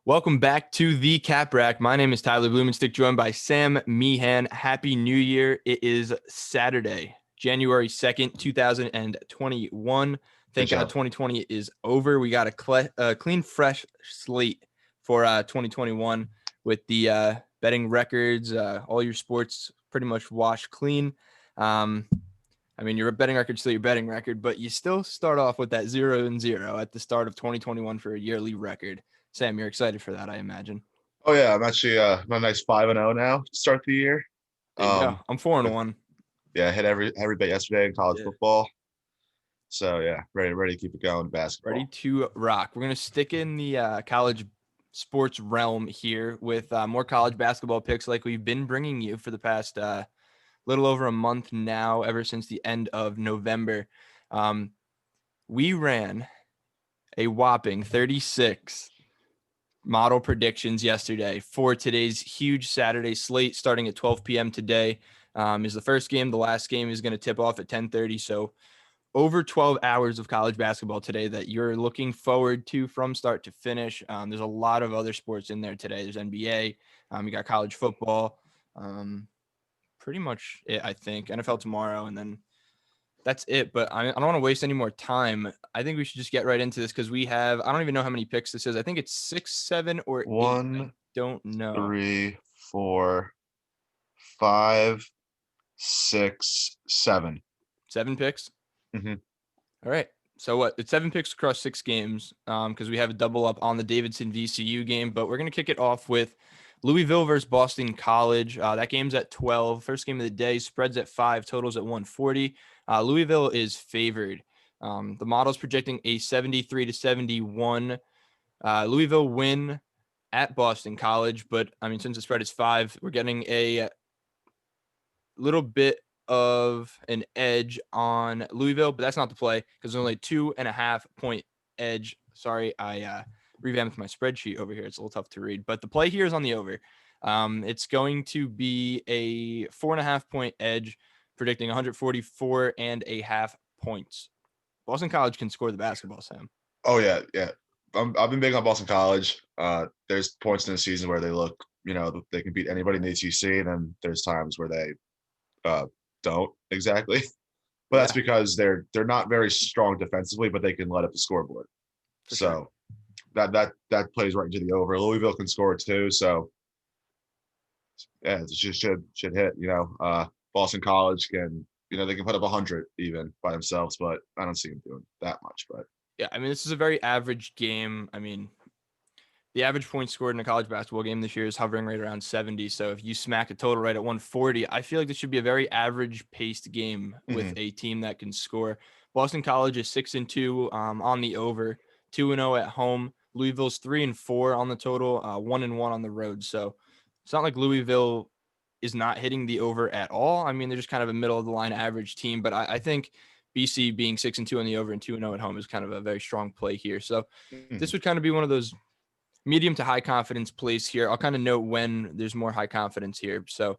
Welcome back to the Cap Rack. My name is Tyler Blumenstick, joined by Sam Meehan. Happy New Year. It is Saturday, January 2nd, 2021. Good Thank God job. 2020 is over. We got a clean, fresh slate for 2021 with the betting records, all your sports pretty much washed clean. Your betting record's still your betting record, but you still start off with that 0-0 at the start of 2021 for a yearly record. Sam, you're excited for that, I imagine. Oh yeah, I'm actually I'm a nice 5-0 now to start the year. There you go. Um I'm 4 and with 1. yeah, hit every bet yesterday in college Yeah. football. So yeah, ready to keep it going Ready basketball. to rock. We're gonna stick in the college sports realm here with more college basketball picks, like we've been bringing you for the past little over a month now, ever since the end of November. Um, we ran a whopping 36 model predictions yesterday for today's huge Saturday slate starting at 12 p.m. today. Is the first game. The last game is going to tip off at 10:30. So over 12 hours of college basketball today that you're looking forward to from start to finish. There's a lot of other sports in there today. There's NBA. You got college football. Pretty much it, I think. NFL tomorrow, and then that's it. But I don't want to waste any more time. I think we should just get right into this because we have, I don't even know how many picks this is. I think it's 6, 7, or 8. I One, don't know. 3, 4, 5, 6, 7. 7 picks. Mm-hmm. All right. So what? It's 7 picks across 6 games because we have a double up on the Davidson VCU game. But we're going to kick it off with Louisville versus Boston College. That game's at 12. First game of the day. Spreads at 5. Totals at 140. Louisville is favored. The model's projecting a 73-71 Louisville win at Boston College. But, since the spread is 5, we're getting a little bit of an edge on Louisville, but that's not the play because there's only a 2.5-point edge. Sorry, I revamped my spreadsheet over here. It's a little tough to read, but the play here is on the over. It's going to be a 4.5-point edge, predicting 144.5 points. Boston College can score the basketball, Sam. Oh yeah. I've been big on Boston College. There's points in the season where they look, they can beat anybody in the ACC, and then there's times where they don't exactly. But that's Yeah, because they're not very strong defensively, but they can let up the scoreboard. for sure. So that plays right into the over. Louisville can score too, so yeah, it just should hit. Boston College can, they can put up 100 even by themselves, but I don't see them doing that much. But Yeah, this is a very average game. The average points scored in a college basketball game this year is hovering right around 70. So if you smack a total right at 140, I feel like this should be a very average paced game with mhm. a team that can score. Boston College is 6-2 on the over, 2-0 at home. Louisville's 3-4 on the total, 1-1 on the road. So it's not like Louisville is not hitting the over at all. They're just kind of a middle of the line average team, but I think BC being 6-2 on the over and 2-0 at home is kind of a very strong play here. So this Mhm. would kind of be one of those medium to high confidence plays here. I'll kind of note when there's more high confidence here. So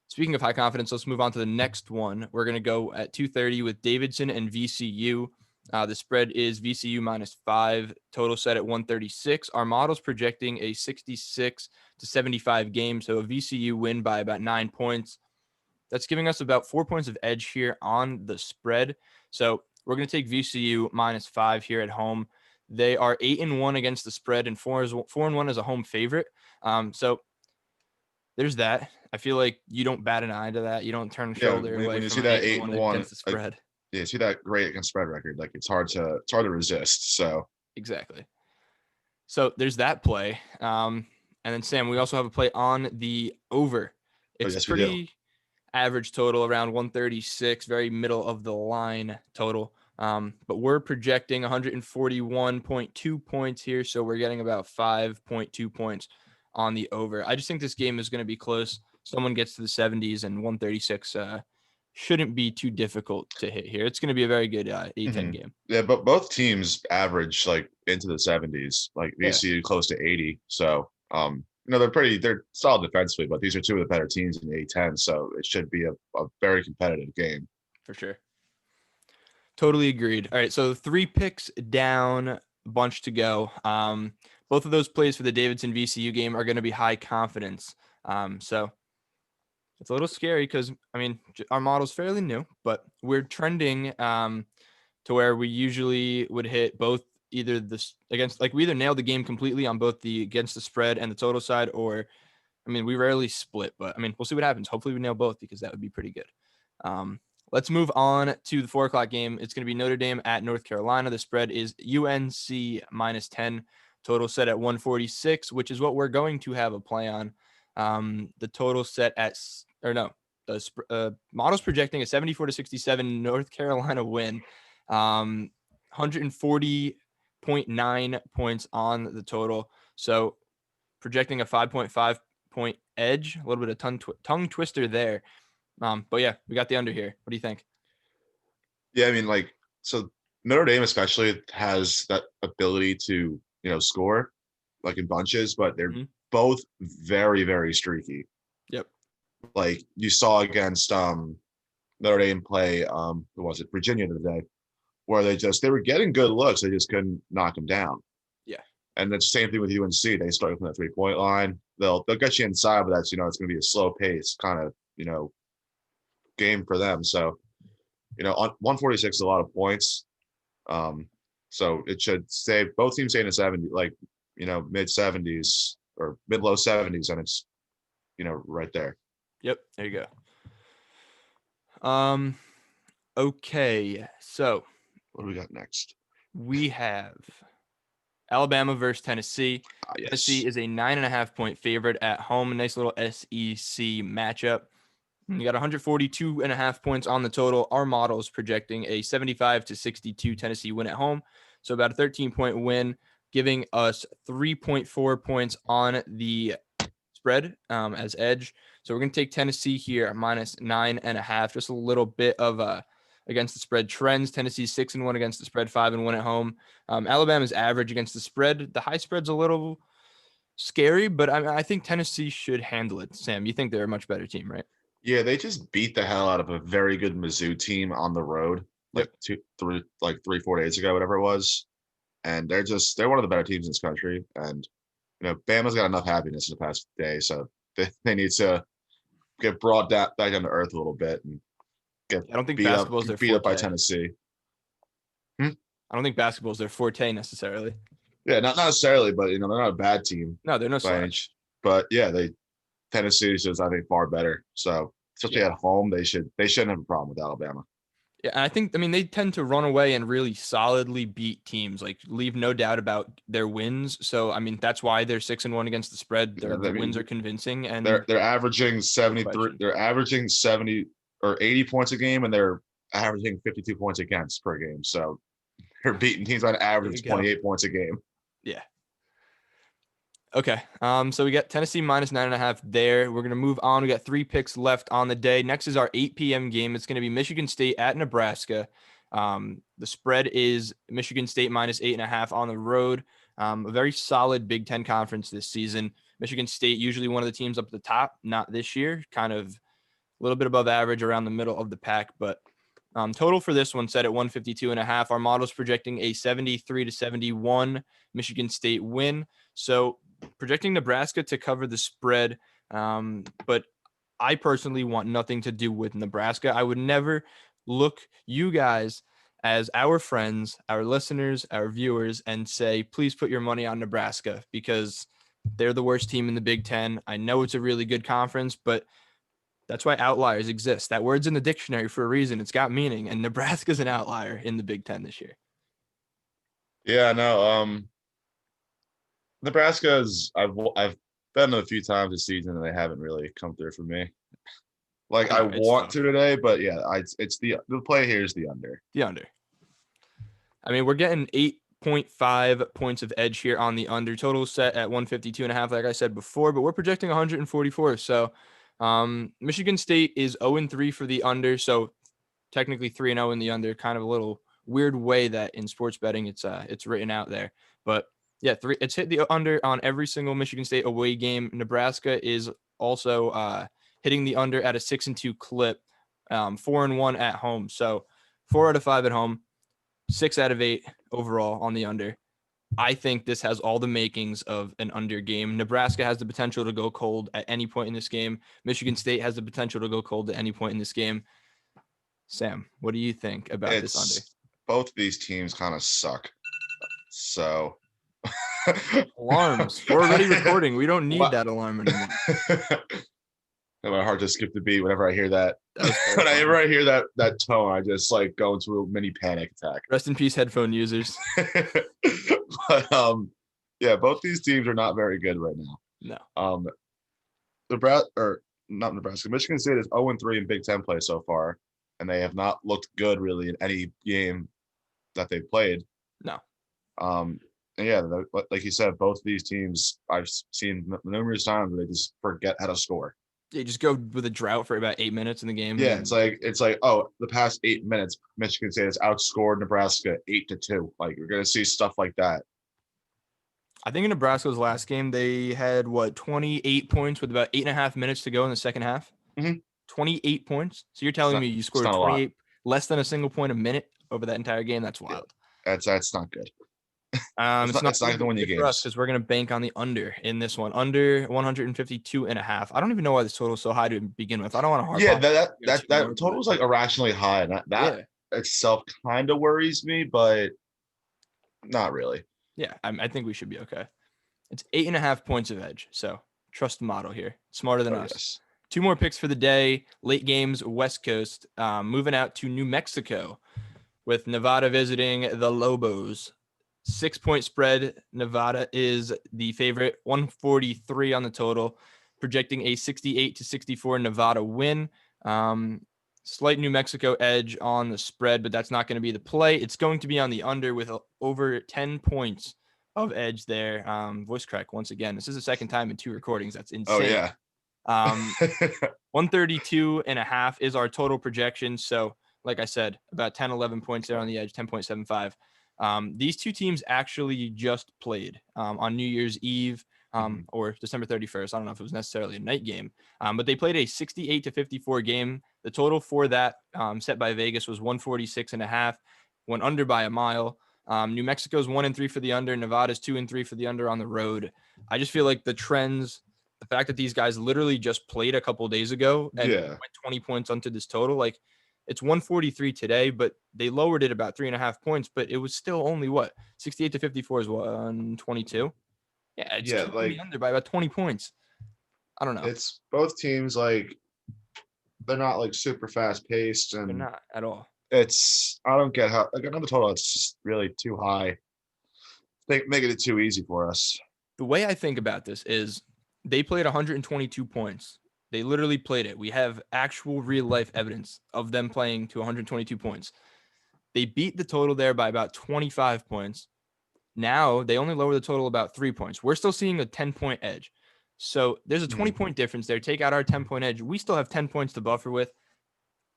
speaking of high confidence, let's move on to the next one. We're going to go at 2:30 with Davidson and VCU. The spread is VCU -5, total set at 136. Our model's projecting a 66-75 game, so a VCU win by about 9 points. That's giving us about 4 points of edge here on the spread. So we're going to take VCU -5 here at home. They are 8-1 against the spread and 4-1 as a home favorite. So there's that. I feel like you don't bat an eye to that. You don't turn a Yeah, shoulder when away you from see an that eight eight and and one one, against the like spread. yeah, see that great against spread record. Like it's hard to resist. So Exactly. So there's that play. And then Sam, we also have a play on the over. oh It's yes, we do. pretty average total around 136, very middle of the line total. But we're projecting 141.2 points here, so we're getting about 5.2 points on the over. I just think this game is going to be close. Someone gets to the 70s, and 136 shouldn't be too difficult to hit here. It's going to be a very good A10 Mhm. game. Yeah, but both teams average like into the 70s, like Yeah, VCU close to 80. So they're solid defensively, but these are two of the better teams in the A10. So it should be a very competitive game. for sure. Totally agreed. All right, so 3 picks down, bunch to go. both of those plays for the Davidson VCU game are going to be high confidence. So it's a little scary because, I mean, our model's fairly new, but we're trending to where we usually would hit both either this against, like we either nail the game completely on both the against the spread and the total side, or, I mean, we rarely split, but I mean, we'll see what happens. Hopefully we nail both because that would be pretty good. Let's move on to the 4:00 game. It's going to be Notre Dame at North Carolina. The spread is UNC -10. Total set at 146, which is what we're going to have a play on. The total set at, or no, the model's projecting a 74-67 North Carolina win. 140.9 points on the total. So projecting a 5.5 point edge, a little bit of tongue twister there. But yeah, we got the under here. What do you think? Yeah, I mean, like, so Notre Dame especially has that ability to, score like in bunches, but they're both very, very streaky. Yep. Like you saw against Notre Dame play who was it, Virginia today, where they were getting good looks, they just couldn't knock them down. Yeah. And the same thing with UNC. They start from that 3-point line. They'll get you inside, but that's, it's going to be a slow pace kind of, game for them. So, on 146 is a lot of points. So it should stay, both teams stay in the 70, like, mid 70s or mid low 70s, and it's, right there. Yep. There you go. Okay. So what do we got next? We have Alabama versus Tennessee. Yes. Tennessee is a 9.5 point favorite at home. A nice little SEC matchup. You got 142.5 points on the total. Our model is projecting a 75-62 Tennessee win at home. So about a 13-point win, giving us 3.4 points on the spread as edge. So we're going to take Tennessee here at -9.5. Just a little bit of against the spread trends. Tennessee's 6-1 against the spread, 5-1 at home. Alabama's average against the spread. The high spread's a little scary, but I think Tennessee should handle it. Sam, you think they're a much better team, right? Yeah, they just beat the hell out of a very good Mizzou team on the road, like 3-4 days ago, whatever it was. And they're one of the better teams in this country. And Bama's got enough happiness in the past day, so they need to get brought back down to earth a little bit and get I don't think beat up by Tennessee. I don't think basketball is their forte necessarily. Yeah, not necessarily, but they're not a bad team. No, they're no slouch. But yeah, Tennessee is just, I think, far better. So especially at home, they shouldn't have a problem with Alabama. Yeah, and I think, they tend to run away and really solidly beat teams, like leave no doubt about their wins. So, that's why they're 6-1 against the spread. Their wins are convincing, and they're averaging 73. They're averaging 70 or 80 points a game, and they're averaging 52 points against per game. So they're beating teams on average of 28 points a game. Yeah. Okay. So we got Tennessee -9.5 there. We're going to move on. We got 3 picks left on the day. Next is our 8 p.m. game. It's going to be Michigan State at Nebraska. The spread is Michigan State -8.5 on the road. A very solid Big Ten conference this season. Michigan State, usually one of the teams up at the top, not this year, kind of a little bit above average around the middle of the pack, but total for this one set at 152.5. Our model's projecting a 73-71 Michigan State win. So projecting Nebraska to cover the spread. But I personally want nothing to do with Nebraska. I would never look you guys as our friends, our listeners, our viewers, and say, please put your money on Nebraska because they're the worst team in the Big Ten. I know it's a really good conference, but that's why outliers exist. That word's in the dictionary for a reason. It's got meaning, and Nebraska's an outlier in the Big Ten this year. Yeah, no. Nebraska's I've been a few times this season, and they haven't really come through for me. Like I want to today, but yeah, it's the play here is the under. The under. We're getting 8.5 points of edge here on the under. Total set at 152.5, like I said before, but we're projecting 144. So Michigan State is 0-3 for the under, so technically 3-0 in the under. Kind of a little weird way that in sports betting it's written out there, but yeah, it's hit the under on every single Michigan State away game. Nebraska is also hitting the under at a 6-2 clip, 4-1 at home. So 4 out of 5 at home, 6 out of 8 overall on the under. I think this has all the makings of an under game. Nebraska has the potential to go cold at any point in this game. Michigan State has the potential to go cold at any point in this game. Sam, what do you think about this under? Both of these teams kind of suck. So Alarms. We're already recording. We don't need What? that alarm anymore. My heart just skipped a beat whenever I hear that. That was Whenever I hear that tone, I just like go into a mini panic attack. Rest in peace, headphone users. But yeah, both these teams are not very good right now. No. Not Nebraska. Michigan State is 0-3 in Big Ten play so far, and they have not looked good really in any game that they've played. No. And yeah, like you said, both of these teams I've seen numerous times where they just forget how to score. They just go with a drought for about 8 minutes in the game. Yeah, it's like oh, the past 8 minutes, Michigan State has outscored Nebraska 8-2. Like you're gonna see stuff like that. I think in Nebraska's last game, they had 28 points with about 8.5 minutes to go in the second half. Mm-hmm. 28 points. So you're telling me you scored 28 less than a single point a minute over that entire game? That's wild. Yeah, that's not good. It's not going to win you games because we're going to bank on the under in this one. Under 152.5. I don't even know why this total is so high to begin with. I don't want to harp. Yeah, that total is like irrationally high, and that itself kind of worries me, but not really. Yeah, I think we should be okay. It's 8.5 points of edge. So trust the model here. Smarter than us. Yes. 2 more picks for the day. Late games, West Coast. Moving out to New Mexico with Nevada visiting the Lobos. 6-point spread. Nevada is the favorite. 143 on the total. Projecting a 68-64 Nevada win. Slight New Mexico edge on the spread, but that's not going to be the play. It's going to be on the under with over 10 points of edge there. Voice crack once again. This is the second time in 2 recordings. That's insane. Oh, yeah. 132.5 is our total projection. So, like I said, about 10, 11 points there on the edge, 10.75. These two teams actually just played on New Year's Eve or December 31st. I don't know if it was necessarily a night game, but they played a 68-54 game. The total for that set by Vegas was 146.5, went under by a mile. New Mexico's 1-3 for the under. Nevada's 2-3 for the under on the road. I just feel like the trends, the fact that these guys literally just played a couple days ago and went 20 points onto this total, like it's 143 today, but they lowered it about 3.5 points, but it was still only 68-54 is 122. Yeah, it's like under by about 20 points. I don't know. It's both teams like they're not like super fast paced, and they're not at all. I don't get how like another total. It's just really too high. Making it too easy for us. The way I think about this is they played 122 points. They literally played it. We have actual real life evidence of them playing to 122 points. They beat the total there by about 25 points. Now they only lower the total about 3 points. We're still seeing a 10-point edge. So there's a 20-point difference there. Take out our 10-point edge. We still have 10 points to buffer with.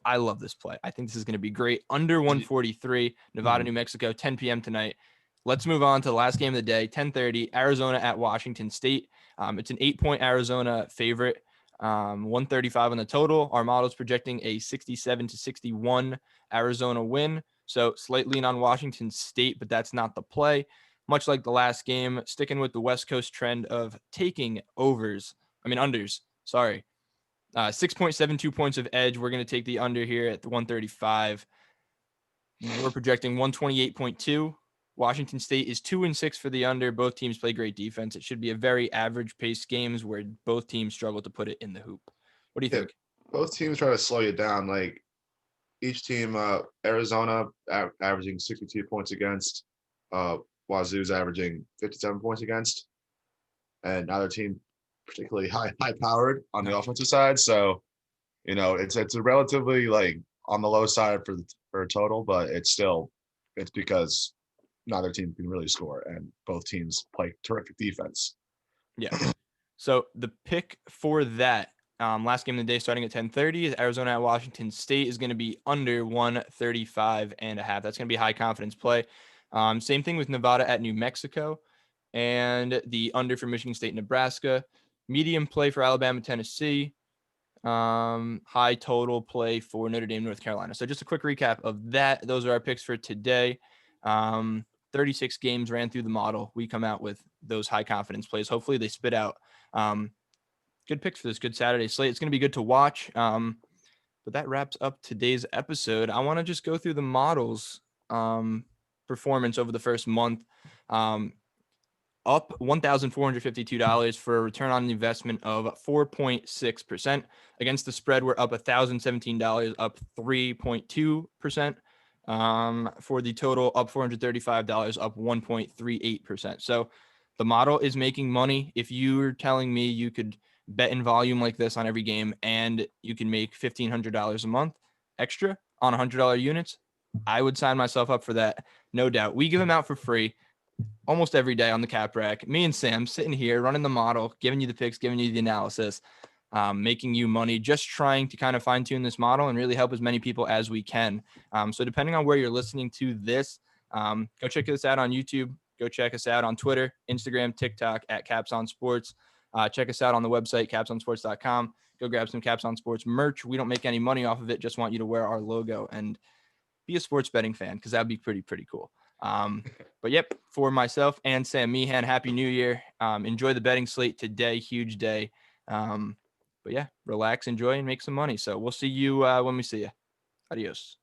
I love this play. I think this is going to be great. Under 143, Nevada, New Mexico, 10 p.m. tonight. Let's move on to the last game of the day, 10:30, Arizona at Washington State. It's an 8-point Arizona favorite. 135 on the total. Our model is projecting a 67-61 Arizona win. So slight lean on Washington State, but that's not the play. Much like the last game, sticking with the West Coast trend of taking unders. Sorry. 6.72 points of edge. We're going to take the under here at the 135. We're projecting 128.2. Washington State is 2-6 for the under. Both teams play great defense. It should be a very average pace games where both teams struggle to put it in the hoop. What do you think? Both teams try to slow you down. Like each team, Arizona averaging 62 points against, Wazoo's averaging 57 points against, and neither team particularly high powered on the offensive side. So, it's a relatively like on the low side for a total, but it's because neither team can really score, and both teams play terrific defense. Yeah. So the pick for that last game of the day, starting at 10:30, is Arizona at Washington State is going to be under 135.5. That's going to be a high confidence play. Same thing with Nevada at New Mexico, and the under for Michigan State, Nebraska. Medium play for Alabama, Tennessee. High total play for Notre Dame, North Carolina. So just a quick recap of that. Those are our picks for today. 36 games ran through the model, we come out with those high confidence plays. Hopefully they spit out good picks for this good Saturday slate. It's going to be good to watch. But that wraps up today's episode. I want to just go through the models performance over the first month. Up $1,452 for a return on investment of 4.6%. Against the spread, we're up $1,017, up 3.2%. For the total, up $435, up 1.38%. So the model is making money. If you're telling me you could bet in volume like this on every game and you can make $1,500 a month extra on $100 units, I would sign myself up for that. No doubt. We give them out for free almost every day on the Cap Rack. Me and Sam sitting here running the model, giving you the picks, giving you the analysis, making you money, just trying to kind of fine tune this model and really help as many people as we can. So depending on where you're listening to this, go check us out on YouTube. Go check us out on Twitter, Instagram, TikTok at Caps on Sports. Check us out on the website, capsonsports.com. Go grab some Caps on Sports merch. We don't make any money off of it. Just want you to wear our logo and be a sports betting fan, because that'd be pretty cool. But yep, for myself and Sam Meehan, Happy New Year. Enjoy the betting slate today. Huge day. But yeah, relax, enjoy, and make some money. So we'll see you when we see you. Adios.